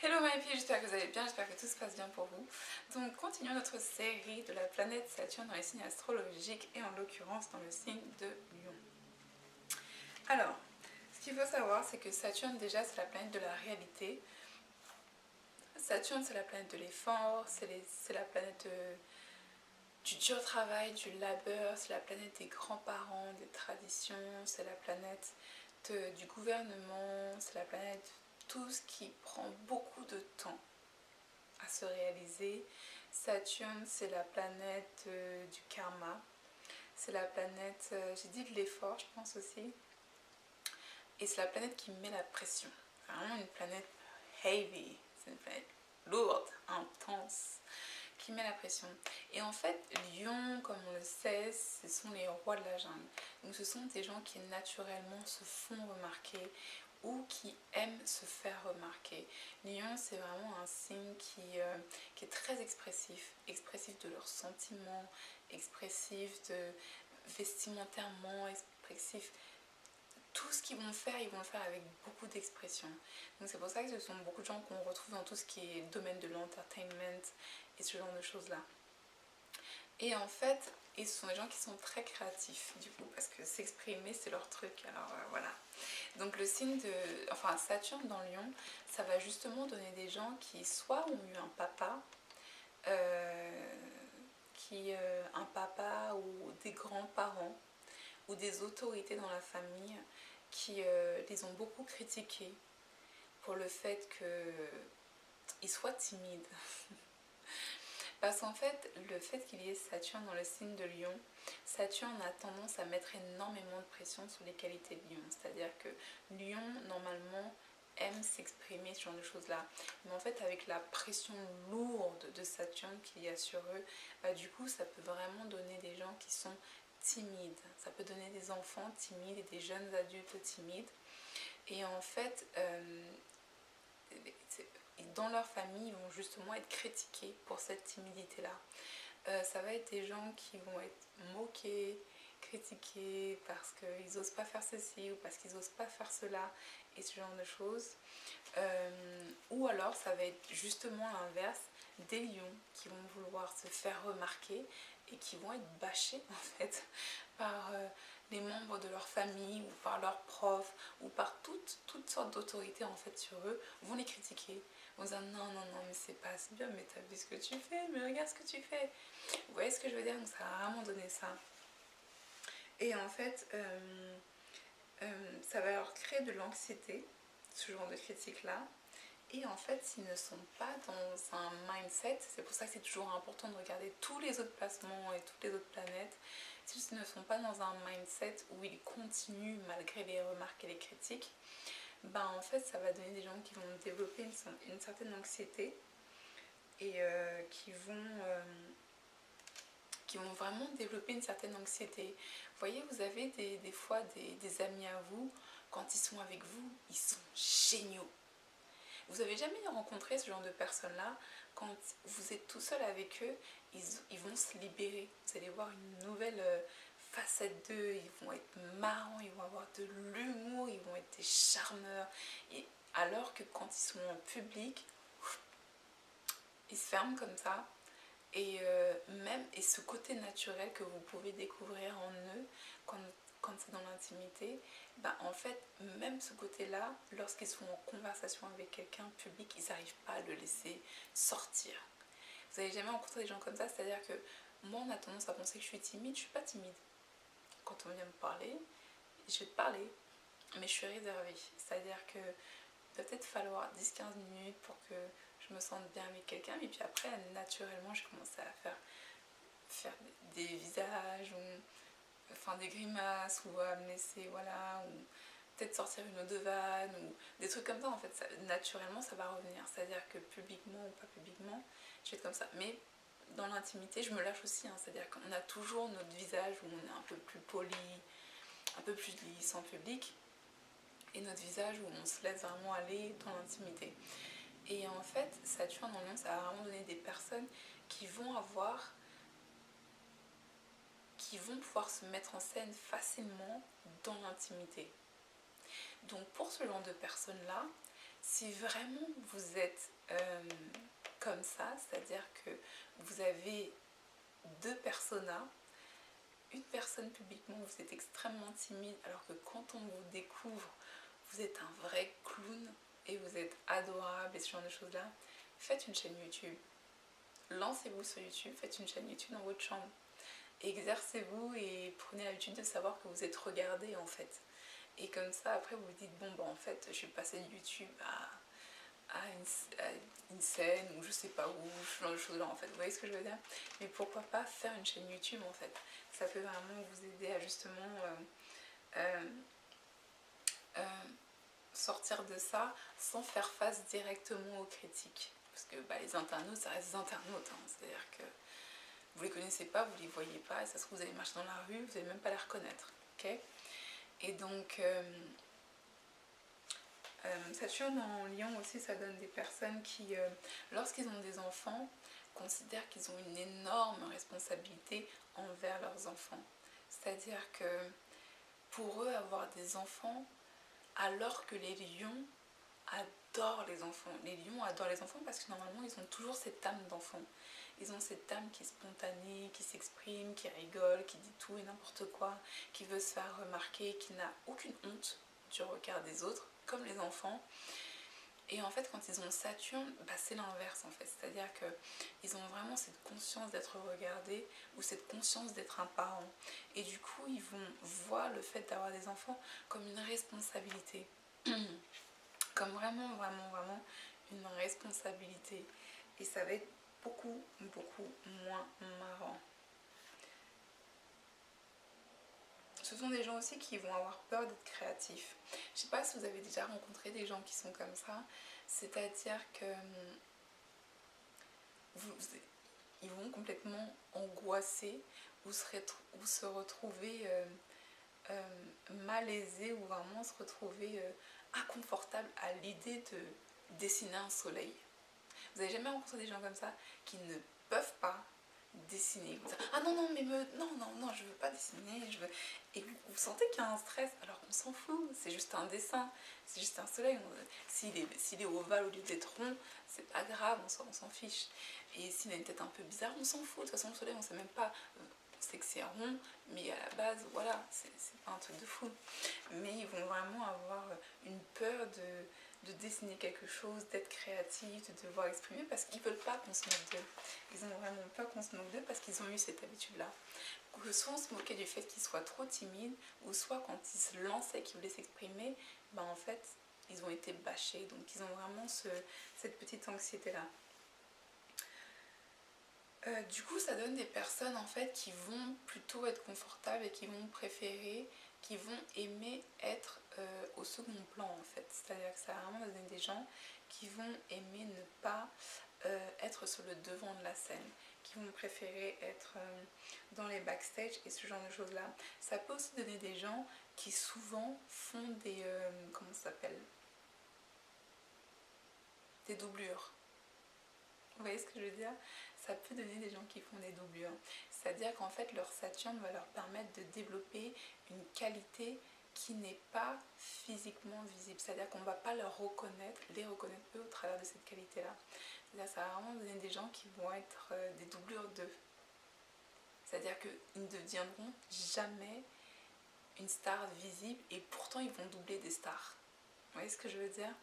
Hello my filles, j'espère que vous allez bien, j'espère que tout se passe bien pour vous. Donc continuons notre série de la planète Saturne dans les signes astrologiques et en l'occurrence dans le signe de Lion. Alors, ce qu'il faut savoir c'est que Saturne déjà c'est la planète de la réalité. Saturne c'est la planète de l'effort, c'est la planète du dur travail, du labeur, c'est la planète des grands-parents, des traditions, c'est la planète du gouvernement, c'est la planète tout ce qui prend beaucoup de temps à se réaliser. Saturne, c'est la planète du karma. C'est la planète, j'ai dit de l'effort, je pense aussi. Et c'est la planète qui met la pression. C'est vraiment une planète heavy. C'est une planète lourde, intense, qui met la pression. Et en fait, Lion, comme on le sait, ce sont les rois de la jungle. Donc ce sont des gens qui naturellement se font remarquer ou qui aiment se faire remarquer. Lion, c'est vraiment un signe qui est très expressif, expressif de leurs sentiments, expressif de vestimentairement, expressif. Tout ce qu'ils vont faire, ils vont le faire avec beaucoup d'expression. Donc c'est pour ça que ce sont beaucoup de gens qu'on retrouve dans tout ce qui est domaine de l'entertainment et ce genre de choses-là. Et en fait, ce sont des gens qui sont très créatifs du coup, parce que s'exprimer c'est leur truc, alors voilà. Donc le signe de, enfin Saturne dans Lion, ça va justement donner des gens qui soit ont eu un papa, un papa ou des grands-parents, ou des autorités dans la famille qui les ont beaucoup critiqués pour le fait qu'ils soient timides. Parce qu'en fait, le fait qu'il y ait Saturne dans le signe de Lion, Saturne a tendance à mettre énormément de pression sur les qualités de Lion. C'est-à-dire que Lion, normalement, aime s'exprimer, ce genre de choses-là. Mais en fait, avec la pression lourde de Saturne qu'il y a sur eux, bah, du coup, ça peut vraiment donner des gens qui sont timides. Ça peut donner des enfants timides et des jeunes adultes timides. Et en fait, dans leur famille, ils vont justement être critiqués pour cette timidité-là. Ça va être des gens qui vont être moqués, critiqués parce qu'ils n'osent pas faire ceci ou parce qu'ils n'osent pas faire cela et ce genre de choses. Ou alors ça va être justement l'inverse, des lions qui vont vouloir se faire remarquer et qui vont être bâchés en fait par les membres de leur famille ou par leurs profs ou par toutes sortes d'autorités en fait sur eux, vont les critiquer, vont dire non mais c'est pas assez bien, mais t'as vu ce que tu fais, mais regarde ce que tu fais. Vous voyez ce que je veux dire? Donc ça a vraiment donné ça. Et en fait, ça va leur créer de l'anxiété, ce genre de critique-là. Et en fait, s'ils ne sont pas dans un mindset, c'est pour ça que c'est toujours important de regarder tous les autres placements et toutes les autres planètes, s'ils ne sont pas dans un mindset où ils continuent malgré les remarques et les critiques, ben en fait ça va donner des gens qui vont développer une certaine anxiété et qui vont vraiment développer une certaine anxiété. Vous voyez, vous avez des fois des amis à vous, quand ils sont avec vous, ils sont géniaux. Vous avez jamais rencontré ce genre de personnes-là, quand vous êtes tout seul avec eux, ils vont se libérer. Vous allez voir une nouvelle facette d'eux, ils vont être marrants, ils vont avoir de l'humour, ils vont être des charmeurs. Et alors que quand ils sont en public, ils se ferment comme ça. Et ce côté naturel que vous pouvez découvrir en eux quand c'est dans l'intimité, bah en fait, même ce côté-là, lorsqu'ils sont en conversation avec quelqu'un public, ils n'arrivent pas à le laisser sortir. Vous n'avez jamais rencontré des gens comme ça? C'est-à-dire que moi, on a tendance à penser que je suis timide. Je ne suis pas timide. Quand on vient me parler, je vais te parler, mais je suis réservée. C'est-à-dire que il va peut-être falloir 10-15 minutes pour que je me sente bien avec quelqu'un, et puis après, naturellement, je commence à faire des visages ou enfin des grimaces ou à me laisser, voilà, ou peut-être sortir une ou deux vannes ou des trucs comme ça. En fait, naturellement ça va revenir, c'est à dire que publiquement ou pas publiquement je vais être comme ça, mais dans l'intimité je me lâche aussi, hein. C'est à dire qu'on a toujours notre visage où on est un peu plus poli, un peu plus lisse en public, et notre visage où on se laisse vraiment aller dans l'intimité. Et en fait, Saturne en Lion, ça va vraiment donner des personnes qui vont pouvoir se mettre en scène facilement dans l'intimité. Donc pour ce genre de personnes-là, Si vraiment vous êtes comme ça, c'est-à-dire que vous avez deux personas, une personne publiquement, vous êtes extrêmement timide, alors que quand on vous découvre, vous êtes un vrai clown et vous êtes adorable et ce genre de choses-là, faites une chaîne YouTube. Lancez-vous sur YouTube, faites une chaîne YouTube dans votre chambre. Exercez-vous et prenez l'habitude de savoir que vous êtes regardé en fait. Et comme ça, après, vous vous dites, bon, bah en fait, je suis passée de YouTube à une scène ou je sais pas où, ce genre de choses-là en fait. Vous voyez ce que je veux dire? Mais pourquoi pas faire une chaîne YouTube en fait? Ça peut vraiment vous aider à justement sortir de ça sans faire face directement aux critiques. Parce que bah, les internautes, ça reste des internautes. Hein. C'est-à-dire que vous les connaissez pas, vous les voyez pas, et ça se trouve, vous allez marcher dans la rue, vous n'allez même pas les reconnaître. Okay, et donc, Saturne en Lion aussi, ça donne des personnes qui, lorsqu'ils ont des enfants, considèrent qu'ils ont une énorme responsabilité envers leurs enfants. C'est-à-dire que pour eux, avoir des enfants, alors que les lions adorent les enfants. Les lions adorent les enfants parce que normalement, ils ont toujours cette âme d'enfant. Ils ont cette âme qui est spontanée, qui s'exprime, qui rigole, qui dit tout et n'importe quoi, qui veut se faire remarquer, qui n'a aucune honte du regard des autres, comme les enfants. Et en fait, quand ils ont Saturne, bah, c'est l'inverse en fait. C'est-à-dire qu'ils ont vraiment cette conscience d'être regardés ou cette conscience d'être un parent. Et du coup, ils vont voir le fait d'avoir des enfants comme une responsabilité. Comme vraiment, vraiment, vraiment une responsabilité. Et ça va être beaucoup, beaucoup moins marrant. Ce sont des gens aussi qui vont avoir peur d'être créatifs. Je ne sais pas si vous avez déjà rencontré des gens qui sont comme ça. C'est-à-dire que ils vont complètement angoisser ou se retrouver malaisés ou vraiment se retrouver inconfortables à l'idée de dessiner un soleil. Vous n'avez jamais rencontré des gens comme ça qui ne peuvent pas dessiner? Ah non, non, mais non, je veux pas dessiner, je veux... Et vous sentez qu'il y a un stress, alors qu'on s'en fout, c'est juste un dessin, c'est juste un soleil. S'il est ovale au lieu d'être rond, c'est pas grave, on s'en fiche. Et s'il a une tête un peu bizarre, on s'en fout. De toute façon, le soleil, on sait même pas, on sait que c'est rond, mais à la base, voilà, c'est pas un truc de fou. Mais ils vont vraiment avoir une peur de dessiner quelque chose, d'être créatif, de devoir exprimer, parce qu'ils veulent pas qu'on se moque d'eux. Ils ont vraiment peur qu'on se moque d'eux parce qu'ils ont eu cette habitude-là. Que soit on se moquait du fait qu'ils soient trop timides, ou soit quand ils se lançaient, qu'ils voulaient s'exprimer, ben en fait, ils ont été bâchés. Donc ils ont vraiment cette petite anxiété-là. Du coup, ça donne des personnes en fait qui vont plutôt être confortables et qui vont préférer, qui vont aimer être au second plan en fait. C'est-à-dire que ça va vraiment donner des gens qui vont aimer ne pas être sur le devant de la scène, qui vont préférer être dans les backstage et ce genre de choses-là. Ça peut aussi donner des gens qui souvent font des... comment ça s'appelle? Des doublures. Vous voyez ce que je veux dire? Ça peut donner des gens qui font des doublures. C'est-à-dire qu'en fait, leur Saturne va leur permettre de développer une qualité qui n'est pas physiquement visible. C'est-à-dire qu'on ne va pas les reconnaître eux au travers de cette qualité-là. C'est-à-dire que ça va vraiment donner des gens qui vont être des doublures d'eux. C'est-à-dire qu'ils ne deviendront jamais une star visible et pourtant ils vont doubler des stars. Vous voyez ce que je veux dire?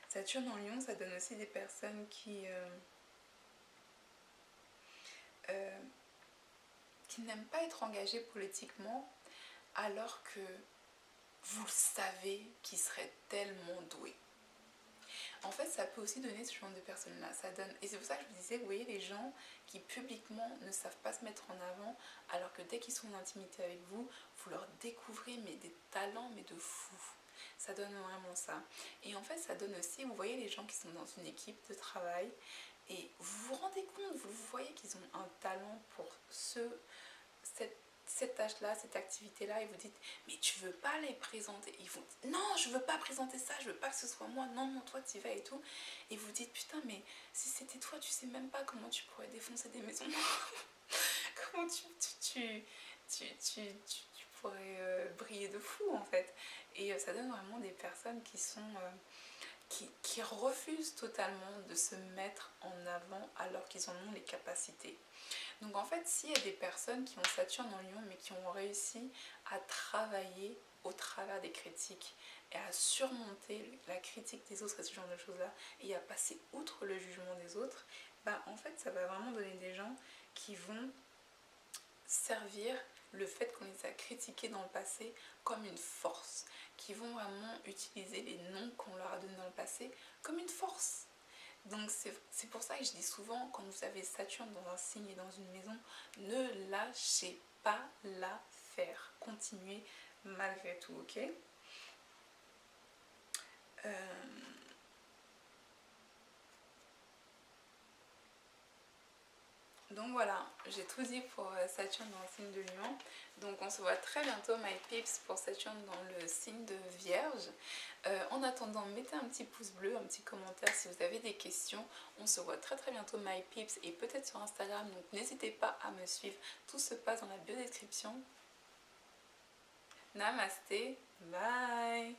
Saturne en Lion, ça donne aussi des personnes qui n'aiment pas être engagées politiquement alors que vous savez qu'ils seraient tellement doués. En fait, ça peut aussi donner ce genre de personnes-là. Ça donne... Et c'est pour ça que je vous disais, vous voyez, les gens qui publiquement ne savent pas se mettre en avant, alors que dès qu'ils sont en intimité avec vous, vous leur découvrez mais des talents, mais de fou. Ça donne vraiment ça. Et en fait, ça donne aussi, vous voyez les gens qui sont dans une équipe de travail, et vous vous rendez compte, vous voyez qu'ils ont un talent pour cette tâche-là, cette activité-là, et vous dites, mais tu veux pas les présenter? Ils vont dire, non, je veux pas présenter ça, je veux pas que ce soit moi, non, non, toi, tu y vas et tout. Et vous dites, putain, mais si c'était toi, tu sais même pas comment tu pourrais défoncer des maisons. Comment tu pourrait briller de fou en fait. Et ça donne vraiment des personnes qui sont... qui refusent totalement de se mettre en avant alors qu'ils en ont les capacités. Donc en fait, s'il y a des personnes qui ont Saturne en Lion mais qui ont réussi à travailler au travers des critiques et à surmonter la critique des autres et ce genre de choses-là et à passer outre le jugement des autres, bah en fait ça va vraiment donner des gens qui vont servir le fait qu'on les a critiqués dans le passé comme une force, qui vont vraiment utiliser les noms qu'on leur a donnés dans le passé comme une force. Donc c'est pour ça que je dis souvent, quand vous avez Saturne dans un signe et dans une maison, ne lâchez pas l'affaire. Continuez malgré tout, ok? Donc voilà, j'ai tout dit pour Saturne dans le signe de Lion. Donc on se voit très bientôt, my peeps, pour Saturne dans le signe de Vierge. En attendant, mettez un petit pouce bleu, un petit commentaire si vous avez des questions. On se voit très bientôt, my peeps, et peut-être sur Instagram. Donc n'hésitez pas à me suivre. Tout se passe dans la bio description. Namasté, bye!